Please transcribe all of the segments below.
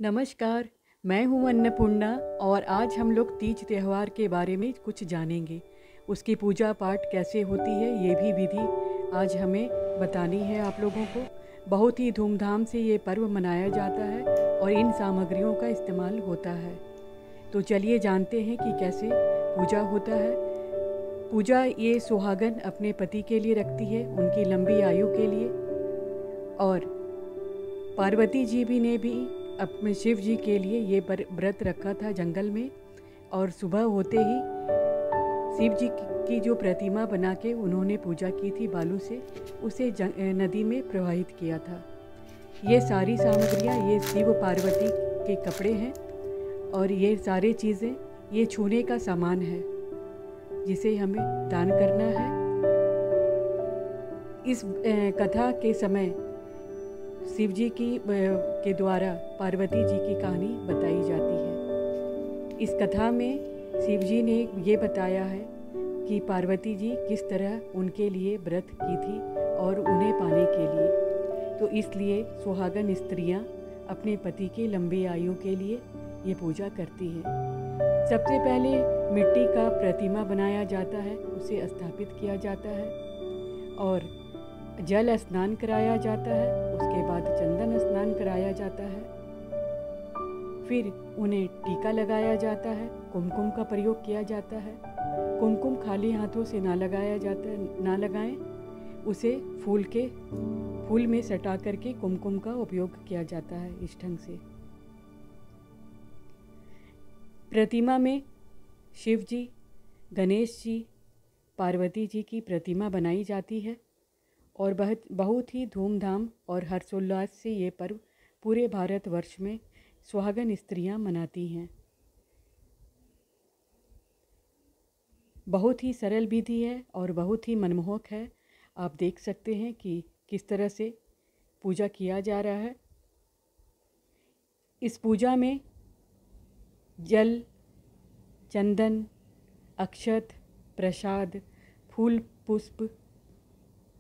नमस्कार। मैं हूँ अन्नपूर्णा और आज हम लोग तीज त्यौहार के बारे में कुछ जानेंगे। उसकी पूजा पाठ कैसे होती है ये भी विधि आज हमें बतानी है आप लोगों को। बहुत ही धूमधाम से ये पर्व मनाया जाता है और इन सामग्रियों का इस्तेमाल होता है। तो चलिए जानते हैं कि कैसे पूजा होता है। पूजा ये सुहागन अपने पति के लिए रखती है, उनकी लंबी आयु के लिए। और पार्वती जी भी ने भी अपने शिव जी के लिए ये व्रत रखा था जंगल में। और सुबह होते ही शिव जी की जो प्रतिमा बना के उन्होंने पूजा की थी बालू से, उसे नदी में प्रवाहित किया था। ये सारी सामग्रियाँ ये शिव पार्वती के कपड़े हैं और ये सारी चीज़ें ये छूने का सामान है जिसे हमें दान करना है। इस कथा के समय शिव जी के द्वारा पार्वती जी की कहानी बताई जाती है। इस कथा में शिव जी ने ये बताया है कि पार्वती जी किस तरह उनके लिए व्रत की थी और उन्हें पाने के लिए। तो इसलिए सुहागन स्त्रियां अपने पति के लंबी आयु के लिए ये पूजा करती हैं। सबसे पहले मिट्टी का प्रतिमा बनाया जाता है, उसे स्थापित किया जाता है और जल स्नान कराया जाता है। उसके बाद चंदन स्नान कराया जाता है। फिर उन्हें टीका लगाया जाता है, कुमकुम का प्रयोग किया जाता है। कुमकुम खाली हाथों से ना लगाया जाता है, ना लगाएं, उसे फूल में सटा करके कुमकुम का उपयोग किया जाता है। इस ढंग से प्रतिमा में शिव जी, गणेश जी, पार्वती जी की प्रतिमा बनाई जाती है और बहुत ही धूमधाम और हर्षोल्लास से ये पर्व पूरे भारतवर्ष में सुहागन स्त्रियां मनाती हैं। बहुत ही सरल विधि है और बहुत ही मनमोहक है। आप देख सकते हैं कि किस तरह से पूजा किया जा रहा है। इस पूजा में जल, चंदन, अक्षत, प्रसाद, फूल, पुष्प,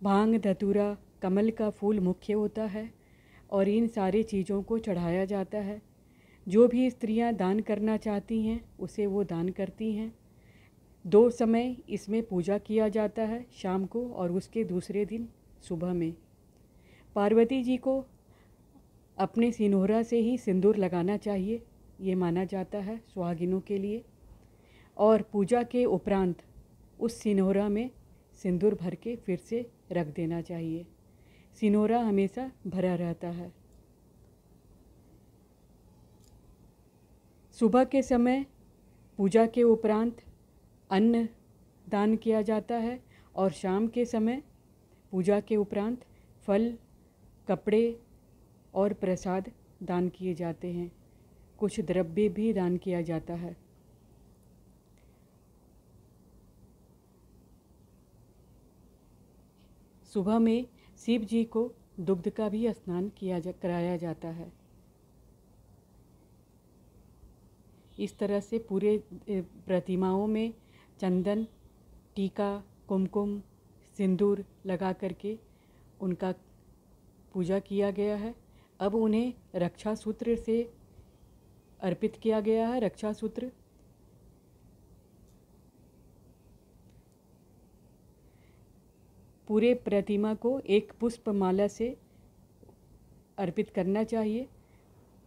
भांग, धतूरा, कमल का फूल मुख्य होता है और इन सारी चीज़ों को चढ़ाया जाता है। जो भी स्त्रियां दान करना चाहती हैं उसे वो दान करती हैं। 2 समय इसमें पूजा किया जाता है, शाम को और उसके दूसरे दिन सुबह में। पार्वती जी को अपने सिनोहरा से ही सिंदूर लगाना चाहिए, ये माना जाता है सुहागिनों के लिए। और पूजा के उपरांत उस सिनोहरा में सिंदूर भर के फिर से रख देना चाहिए। सिनोरा हमेशा भरा रहता है। सुबह के समय पूजा के उपरांत अन्न दान किया जाता है और शाम के समय पूजा के उपरांत फल, कपड़े और प्रसाद दान किए जाते हैं। कुछ द्रव्य भी दान किया जाता है। सुबह में शिव जी को दुग्ध का भी स्नान कराया जाता है। इस तरह से पूरे प्रतिमाओं में चंदन, टीका, कुमकुम, सिंदूर लगा करके उनका पूजा किया गया है। अब उन्हें रक्षा सूत्र से अर्पित किया गया है। रक्षा सूत्र पूरे प्रतिमा को एक पुष्प माला से अर्पित करना चाहिए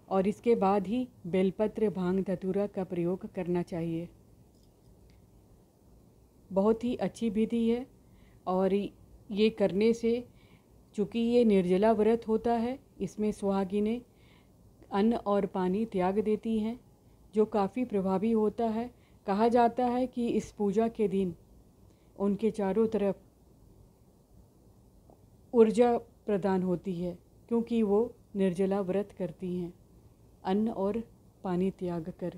और इसके बाद ही बेलपत्र, भांग, धतूरा का प्रयोग करना चाहिए। बहुत ही अच्छी विधि है और ये करने से, चूँकि ये निर्जला व्रत होता है, इसमें सुहागिनें अन्न और पानी त्याग देती हैं, जो काफ़ी प्रभावी होता है। कहा जाता है कि इस पूजा के दिन उनके चारों तरफ ऊर्जा प्रदान होती है, क्योंकि वो निर्जला व्रत करती हैं अन्न और पानी त्याग कर।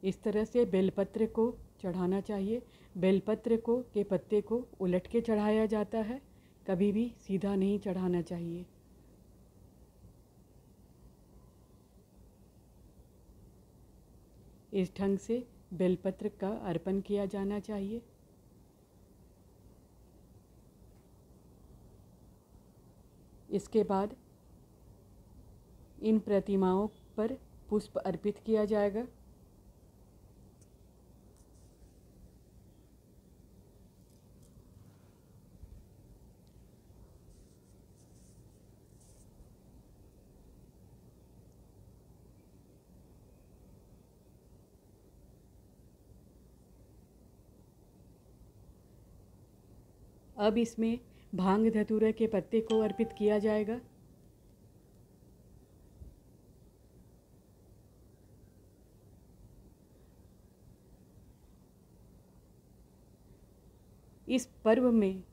इस तरह से बेलपत्र को चढ़ाना चाहिए। बेलपत्र के पत्ते को उलट के चढ़ाया जाता है, कभी भी सीधा नहीं चढ़ाना चाहिए। इस ढंग से बेलपत्र का अर्पण किया जाना चाहिए। इसके बाद इन प्रतिमाओं पर पुष्प अर्पित किया जाएगा। अब इसमें भांग धतूरे के पत्ते को अर्पित किया जाएगा। इस पर्व में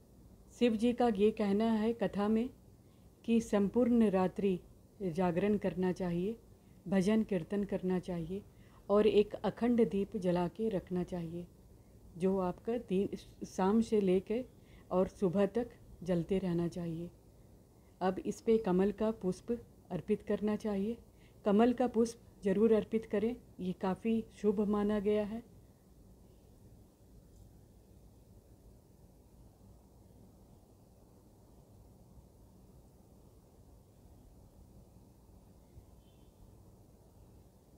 शिव जी का ये कहना है कथा में कि संपूर्ण रात्रि जागरण करना चाहिए, भजन कीर्तन करना चाहिए और एक अखंड दीप जला के रखना चाहिए, जो आपका दिन शाम से लेकर और सुबह तक जलते रहना चाहिए। अब इस पे कमल का पुष्प अर्पित करना चाहिए। कमल का पुष्प जरूर अर्पित करें, ये काफ़ी शुभ माना गया है।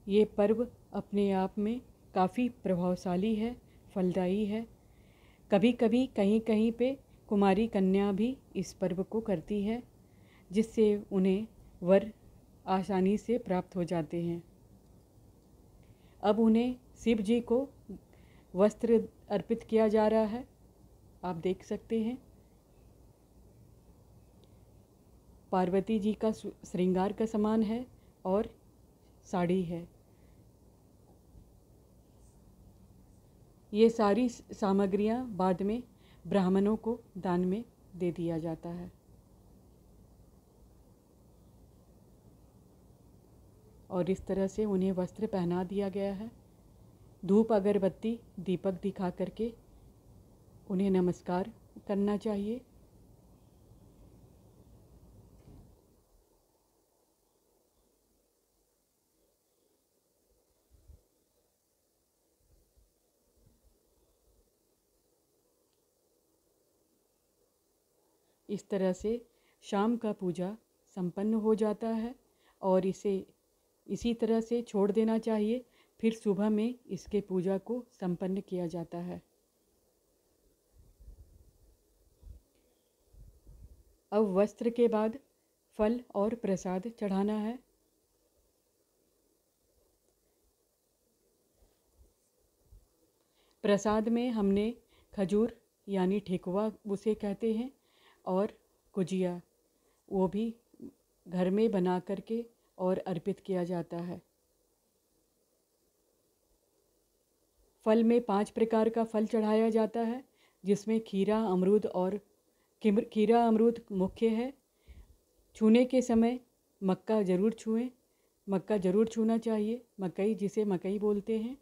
ये पर्व अपने आप में काफ़ी प्रभावशाली है, फलदायी है। कभी कभी कहीं कहीं पे कुमारी कन्या भी इस पर्व को करती है, जिससे उन्हें वर आसानी से प्राप्त हो जाते हैं। अब उन्हें शिव जी को वस्त्र अर्पित किया जा रहा है, आप देख सकते हैं। पार्वती जी का श्रृंगार का सामान है और साड़ी है। ये सारी सामग्रियां बाद में ब्राह्मणों को दान में दे दिया जाता है। और इस तरह से उन्हें वस्त्र पहना दिया गया है। धूप अगरबत्ती दीपक दिखा करके उन्हें नमस्कार करना चाहिए। इस तरह से शाम का पूजा संपन्न हो जाता है और इसे इसी तरह से छोड़ देना चाहिए। फिर सुबह में इसके पूजा को संपन्न किया जाता है। अब वस्त्र के बाद फल और प्रसाद चढ़ाना है। प्रसाद में हमने खजूर यानी ठेकुआ उसे कहते हैं और गुजिया, वो भी घर में बना करके और अर्पित किया जाता है। फल में 5 प्रकार का फल चढ़ाया जाता है, जिसमें खीरा, अमरूद और खीरा अमरूद मुख्य है। छूने के समय मक्का ज़रूर छुएं, मक्का ज़रूर छूना चाहिए, मकई जिसे मकई बोलते हैं।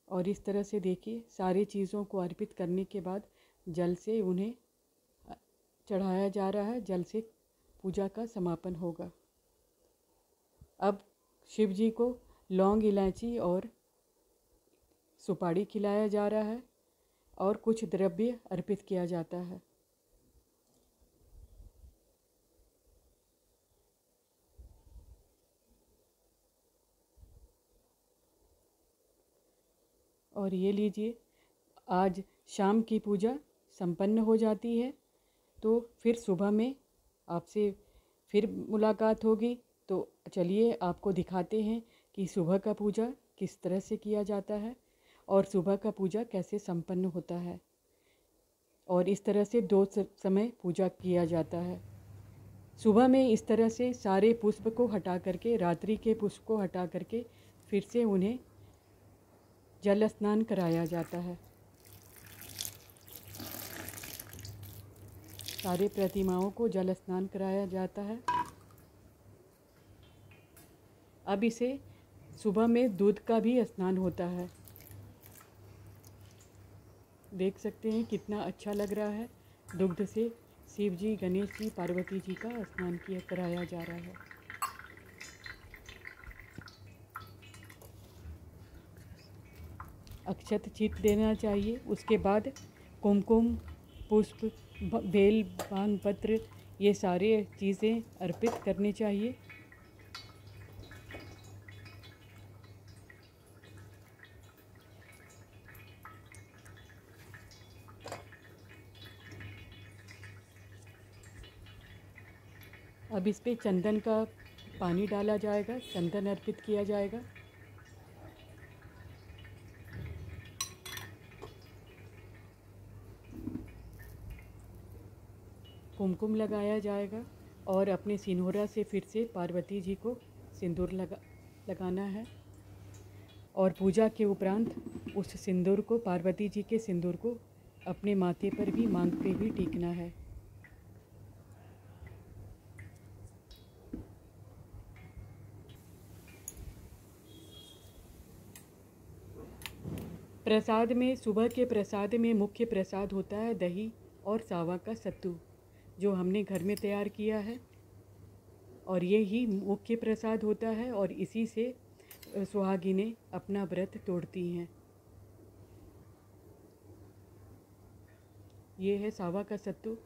और इस तरह से देखिए सारी चीज़ों को अर्पित करने के बाद जल से उन्हें चढ़ाया जा रहा है। जल से पूजा का समापन होगा। अब शिव जी को लौंग, इलायची और सुपारी खिलाया जा रहा है और कुछ द्रव्य अर्पित किया जाता है। और ये लीजिए, आज शाम की पूजा संपन्न हो जाती है। तो फिर सुबह में आपसे फिर मुलाकात होगी। तो चलिए आपको दिखाते हैं कि सुबह का पूजा किस तरह से किया जाता है और सुबह का पूजा कैसे संपन्न होता है। और इस तरह से 2 समय पूजा किया जाता है। सुबह में इस तरह से सारे पुष्प को हटा करके, रात्रि के पुष्प को हटा करके फिर से उन्हें जल स्नान कराया जाता है। सारे प्रतिमाओं को जल स्नान कराया जाता है। अब इसे सुबह में दूध का भी स्नान होता है। देख सकते हैं कितना अच्छा लग रहा है। दुग्ध से शिव जी, गणेश जी, पार्वती जी का स्नान किया कराया जा रहा है। अक्षत चित देना चाहिए। उसके बाद कुमकुम, पुष्प, बेल, भांग पत्र ये सारे चीज़ें अर्पित करनी चाहिए। अब इस पे चंदन का पानी डाला जाएगा, चंदन अर्पित किया जाएगा। कुमकुम लगाया जाएगा और अपने सिंदूरा से फिर से पार्वती जी को सिंदूर लगाना है। और पूजा के उपरांत उस सिंदूर को, पार्वती जी के सिंदूर को अपने माथे पर भी, मांग पे भी टीकना है। प्रसाद में, सुबह के प्रसाद में मुख्य प्रसाद होता है दही और सावा का सत्तू, जो हमने घर में तैयार किया है। और ये ही मुख्य प्रसाद होता है और इसी से सुहागिनें अपना व्रत तोड़ती हैं। ये है सावा का सत्तू।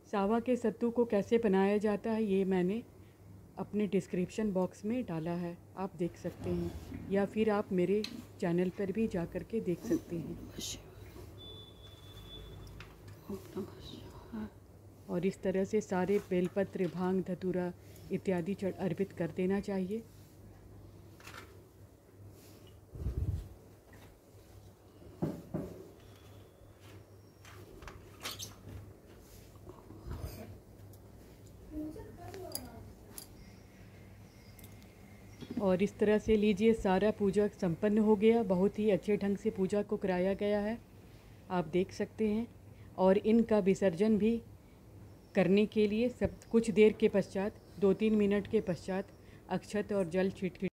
सावा के सत्तू को कैसे बनाया जाता है ये मैंने अपने डिस्क्रिप्शन बॉक्स में डाला है, आप देख सकते हैं, या फिर आप मेरे चैनल पर भी जा कर के देख सकते हैं। और इस तरह से सारे बेलपत्र, भांग, धतूरा इत्यादि अर्पित कर देना चाहिए। और इस तरह से लीजिए, सारा पूजा संपन्न हो गया। बहुत ही अच्छे ढंग से पूजा को कराया गया है, आप देख सकते हैं। और इनका विसर्जन भी करने के लिए सब कुछ देर के पश्चात, 2-3 मिनट के पश्चात अक्षत और जल छिड़क